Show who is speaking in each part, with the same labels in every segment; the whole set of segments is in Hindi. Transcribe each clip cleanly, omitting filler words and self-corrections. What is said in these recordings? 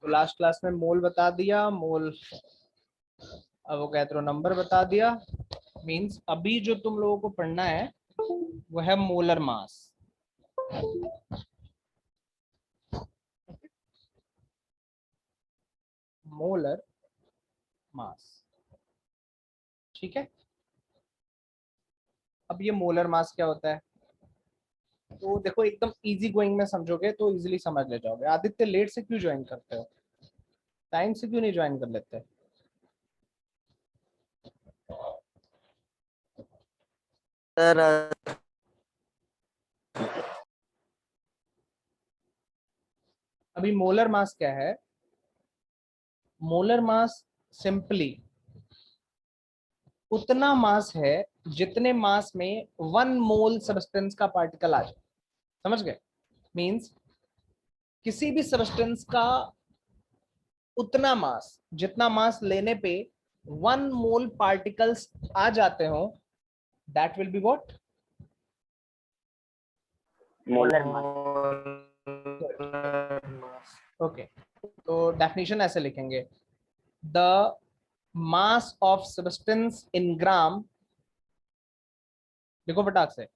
Speaker 1: तो लास्ट क्लास में मोल बता दिया, मोल अवोगैड्रो नंबर बता दिया। मींस अभी जो तुम लोगों को पढ़ना है वो है मोलर मास। मोलर मास, ठीक है। अब ये मोलर मास क्या होता है, तो देखो एकदम इजी गोइंग में समझोगे तो इजीली समझ ले जाओगे। आदित्य लेट से क्यों ज्वाइन करते हो, टाइम से क्यों नहीं ज्वाइन कर लेते?
Speaker 2: सर
Speaker 1: अभी मोलर मास क्या है? मोलर मास सिंपली उतना मास है जितने मास में 1 मोल सब्सटेंस का पार्टिकल आ जाए। समझ गए? मींस किसी भी सब्सटेंस का उतना मास, जितना मास लेने पे 1 मोल पार्टिकल्स आ जाते हो, that will be what?
Speaker 3: Molar mass.
Speaker 1: Okay, तो डेफिनेशन ऐसे लिखेंगे, the mass of substance in gram, देखो फटाक से,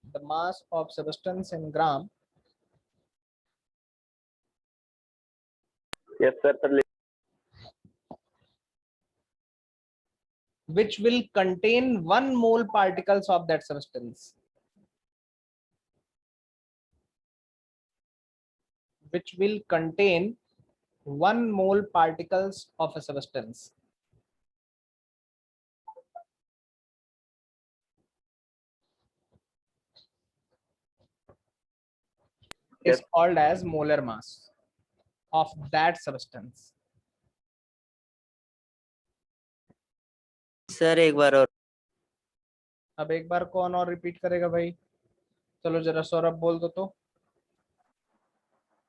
Speaker 1: the mass of substance in gram
Speaker 3: yes sir.
Speaker 1: which will contain 1 mole particles of that substance, which will contain 1 mole particles of a substance is called as molar mass of that substance.
Speaker 2: Sir एक बार और।
Speaker 1: अब एक बार कौन और रिपीट करेगा भाई? चलो जरा सौरभ बोल दो तो।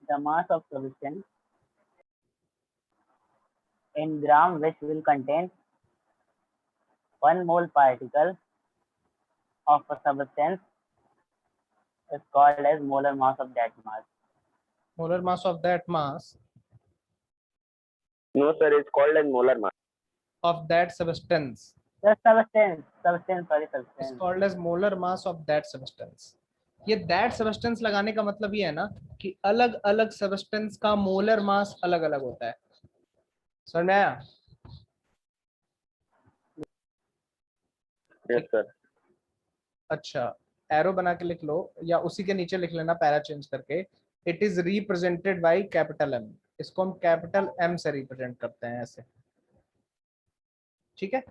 Speaker 3: The mass of substance in gram which will contain 1 mole particle of a substance is called as molar mass of that mass.
Speaker 1: Molar mass of that mass
Speaker 3: No sir, it's called as molar mass.
Speaker 1: of that substance
Speaker 3: The substance, sorry,
Speaker 1: is
Speaker 3: substance.
Speaker 1: called as molar mass of that substance. ये दैट सब्सटेंस लगाने का मतलब ये है ना कि अलग अलग सब्सटेंस का मोलर मास अलग अलग होता है। समझ में आया?
Speaker 3: Yes sir.
Speaker 1: अच्छा, एरो बना के लिख लो या उसी के नीचे लिख लेना पैरा चेंज करके, it is represented by capital M. इसको हम कैपिटल एम से रिप्रेजेंट करते हैं ऐसे, ठीक है।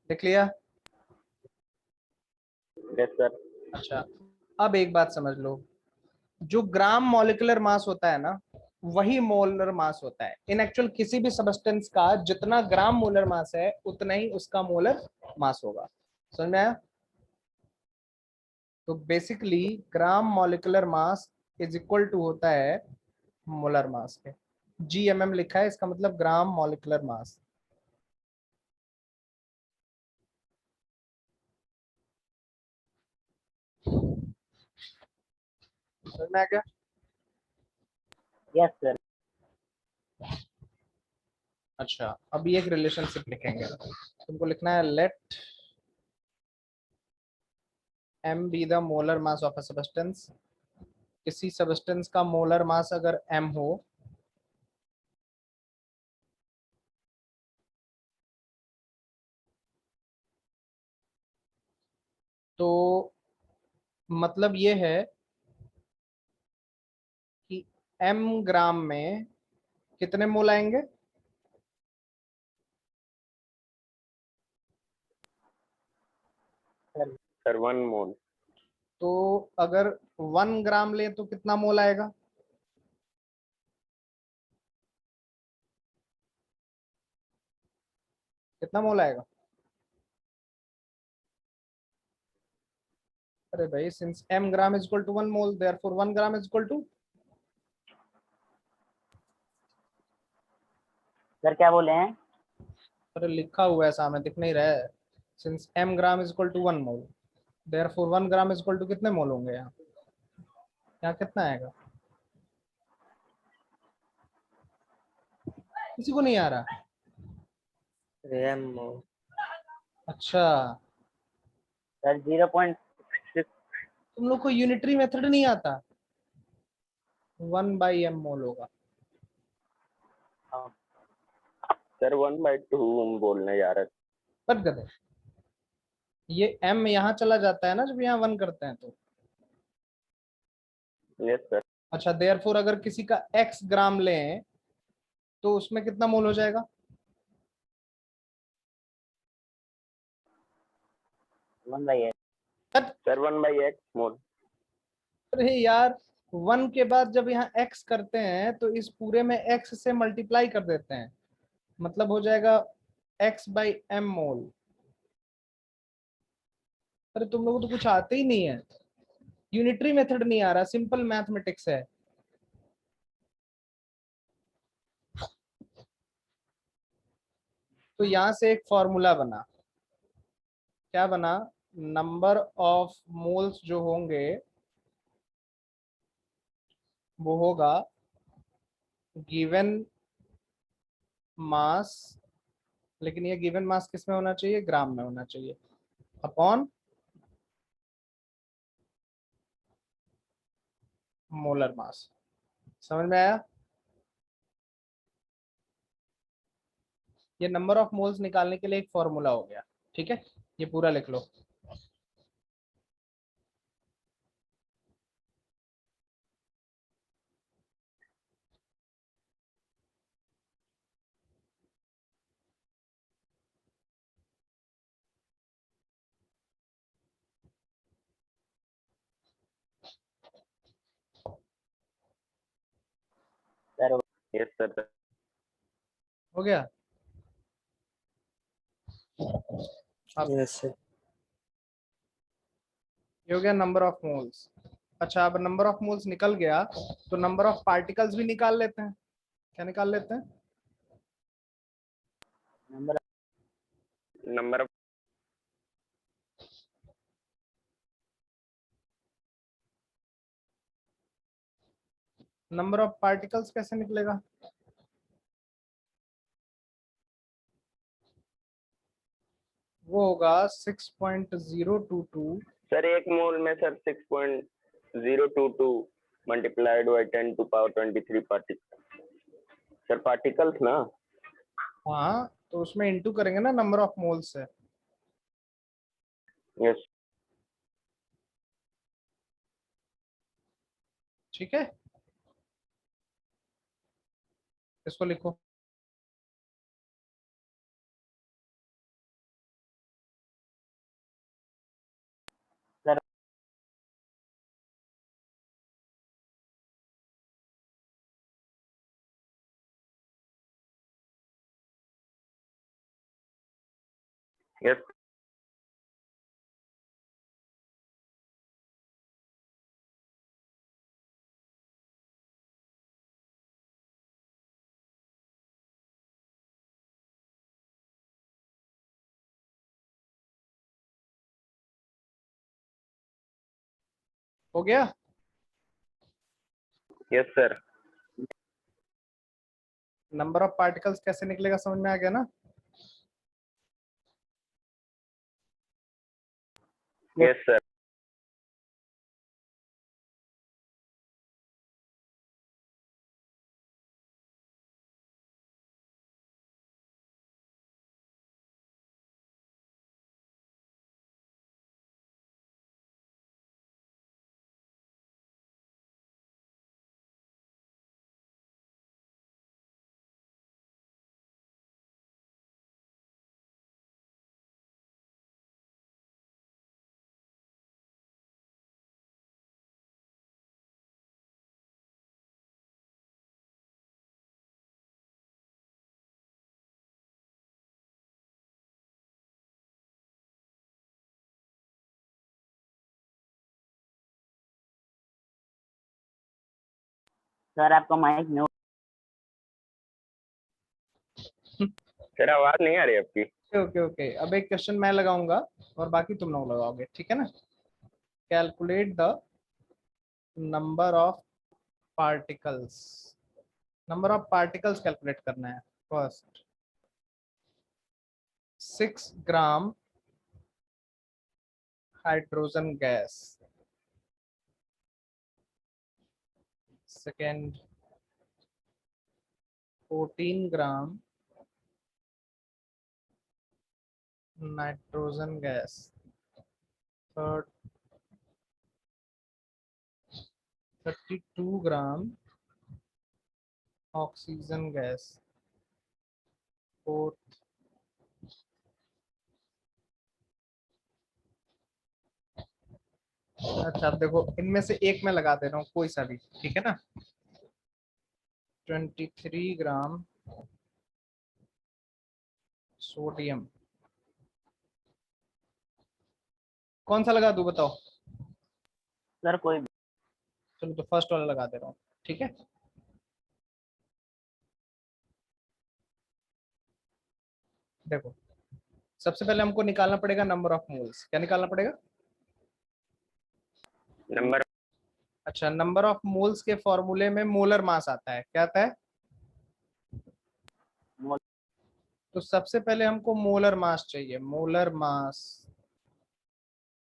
Speaker 1: लिख लिया?
Speaker 3: Yes sir.
Speaker 1: अच्छा, अब एक बात समझ लो, जो ग्राम मॉलिक्यूलर मास होता है ना, वही मोलर मास होता है। इन एक्चुअल किसी भी सब्सटेंस का जितना ग्राम मोलर मास है उतना ही उसका मोलर मास होगा। समझ में आया? तो basically gram molecular mass is equal to होता है मोलर मास पे। GMM लिखा है, इसका मतलब ग्राम मॉलिक्यूलर मास। समझ में आ गया?
Speaker 3: Yes sir.
Speaker 1: अच्छा, अभी एक रिलेशनशिप लिखेंगे। तुमको लिखना है let m be the molar mass of a substance. किसी सब्सटेंस का मोलर मास अगर m हो तो मतलब ये है कि m ग्राम में कितने मोल आएंगे?
Speaker 3: Sir 1 mole.
Speaker 1: तो अगर 1 ग्राम ले तो कितना मोल आएगा? कितना मोल आएगा? अरे भाई, since m gram is equal to 1 mole, therefore 1 gram is equal to.
Speaker 3: Sir क्या बोले हैं?
Speaker 1: अरे लिखा हुआ है सामने, दिख नहीं रहा है। Since m gram is equal to 1 mole, therefore 1 gram is equal to कितने मोल होंगे यहाँ? यहाँ कितना आएगा? किसी को नहीं आ रहा?
Speaker 2: m
Speaker 1: अच्छा,
Speaker 3: सर 0.6
Speaker 1: तुम लोग को यूनिटरी मेथड नहीं आता? 1/m मोल होगा।
Speaker 4: सर 1/2 बोलने जा रहे
Speaker 1: बट गधे, ये m यहाँ चला जाता है ना जब यहाँ 1 करते हैं तो।
Speaker 4: थे। Yes sir.
Speaker 1: अच्छा, देयरफॉर अगर किसी का x ग्राम लें तो उसमें कितना मोल हो जाएगा?
Speaker 3: 1/8।
Speaker 4: सर 1/x मोल।
Speaker 1: अरे यार, 1 के बाद जब यहाँ x करते हैं तो इस पूरे में x से मल्टीप्लाई कर देते हैं, मतलब हो जाएगा x/m मोल। अरे तुम लोगों को तो कुछ आते ही नहीं है, यूनिटरी मेथड नहीं आ रहा, सिंपल मैथमेटिक्स है। तो यहां से एक फॉर्मूला बना, क्या बना? नंबर ऑफ मोल्स जो होंगे वो होगा गिवन मास, लेकिन ये गिवन मास किस में होना चाहिए? ग्राम में होना चाहिए, अपॉन मोलर मास। समझ में आया? ये नंबर ऑफ मोल्स निकालने के लिए एक फॉर्मूला हो गया, ठीक है? ये पूरा लिख लो।
Speaker 3: Sir
Speaker 4: yes sir.
Speaker 1: हो गया? अब
Speaker 2: yes sir
Speaker 1: ये हो गया नंबर ऑफ मोल्स। अच्छा, अब नंबर ऑफ मोल्स निकल गया तो नंबर ऑफ पार्टिकल्स भी निकाल लेते हैं। क्या निकाल लेते हैं?
Speaker 4: नंबर
Speaker 1: नंबर ऑफ पार्टिकल्स कैसे निकलेगा? वो होगा 6.022।
Speaker 4: सर एक मोल में sir 6.022 multiplied by 10⁻23 particle. Sir particles ना।
Speaker 1: हाँ, तो उसमें इंटू करेंगे ना नंबर ऑफ मोल्स से।
Speaker 4: यस।
Speaker 1: ठीक है, इसको लिखो।
Speaker 3: Sir
Speaker 4: yes.
Speaker 1: हो गया?
Speaker 4: Yes sir.
Speaker 1: Number of particles कैसे निकलेगा समझ में आ गया ना?
Speaker 4: Yes sir.
Speaker 3: सर आपका माइक म्यूट।
Speaker 4: सर आवाज नहीं आ रही आपकी।
Speaker 1: ओके ओके, अब एक क्वेश्चन मैं लगाऊंगा और बाकी तुम लोग लगाओगे, ठीक है ना? Calculate the number of particles. Number of particles calculate करना है। First 6 gram hydrogen gas, second 14 gram nitrogen gas, third 32 gram oxygen gas, fourth अच्छा अब देखो इनमें से एक मैं लगा दे रहा हूँ कोई सा भी, ठीक है ना। 23 ग्राम सोडियम, कौन सा लगा दूं बताओ।
Speaker 3: सर कोई
Speaker 1: चलो तो फर्स्ट वाला लगा दे रहा हूँ, ठीक है। देखो सबसे पहले हमको निकालना पड़ेगा नंबर ऑफ मोल्स। क्या निकालना पड़ेगा?
Speaker 4: नंबर।
Speaker 1: अच्छा, नंबर ऑफ मोल्स के फॉर्मूले में मोलर मास आता है। क्या आता है?
Speaker 3: मोल
Speaker 1: तो सबसे पहले हमको मोलर मास चाहिए, molar mass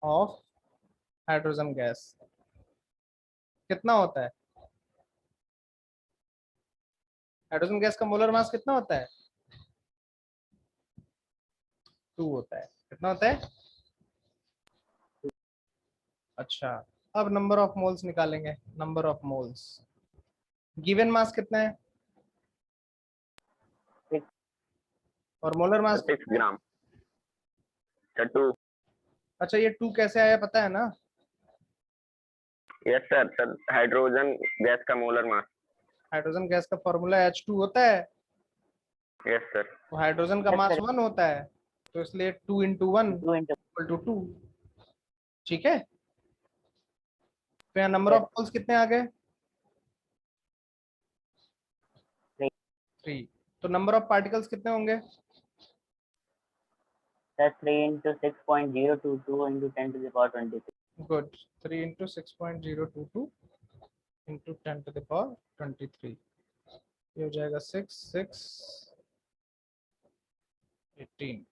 Speaker 1: of hydrogen gas कितना होता है? हाइड्रोजन गैस का मोलर मास कितना होता है? 2 होता है। कितना होता है? अच्छा, अब नंबर ऑफ मोल्स निकालेंगे। Number of moles, given mass कितना है
Speaker 3: 6
Speaker 1: और मोलर मास?
Speaker 4: 6 ग्राम। सर 2।
Speaker 1: अच्छा ये 2 कैसे आया पता है ना?
Speaker 4: Yes sir. Sir hydrogen gas का मोलर मास।
Speaker 1: हाइड्रोजन गैस का फॉर्मूला H2 होता है,
Speaker 4: यस सर।
Speaker 1: तो हाइड्रोजन का
Speaker 3: Yes,
Speaker 1: मास
Speaker 3: sir.
Speaker 1: 1 होता है, तो इसलिए 2 into 1
Speaker 3: 2 into
Speaker 1: इक्वल टू 2। ठीक है, तो यहाँ नंबर ऑफ मोल्स कितने आ गए?
Speaker 3: 3
Speaker 1: 3। तो नंबर ऑफ पार्टिकल्स कितने होंगे?
Speaker 3: sir 3 into 6.022 into 10 to the power 23.
Speaker 1: Good, 3 into 6.022 into 10 to the power 23, ये हो जाएगा 6 6 18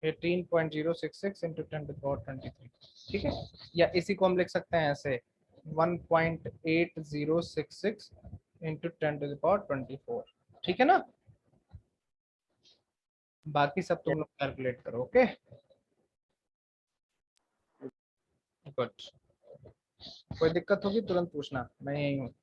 Speaker 1: 18.066 into 10 to the power 23। ठीक है, या इसी को हम लिख सकते हैं ऐसे 1.8066 into 10 to the power 24। ठीक है ना, बाकी सब तुम लोग कैलकुलेट करो। ओके गुड, कोई दिक्कत होगी तुरंत पूछना, मैं यही हूँ।